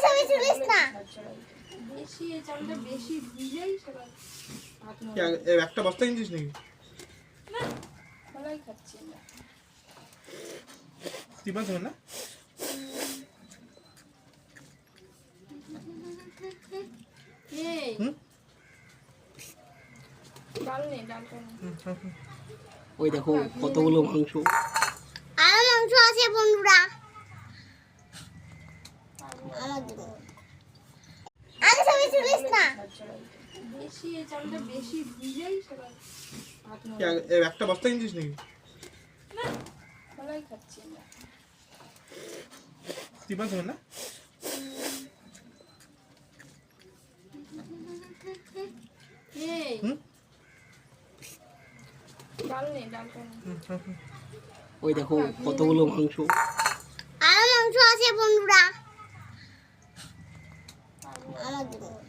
সবই চলিস না বেশি এই চালটা বেশি ভিজেই সবাই ভাত একটা বস্তা কিনছিস নাকি? না ভালোই খাচ্ছি না। তিন মাস না এই হুম? ডাল নেই, ডালটা নেই। ওই দেখো কতগুলো মাংস। আরো মাংস আছে বন্ধুরা আমার জন্য। আরে সবই চলিস না বেশি এই চালটা বেশি ভিজেই সবাই ভাত একটা বস্তা কিনছিস নাকি? না ভালোই খাচ্ছি না। তিন মাস না এই হুম? ডাল নেই, ডালটা নেই। ওই দেখো কতগুলো মাংস। আরো মাংস আছে বন্ধুরা আমার জন্য।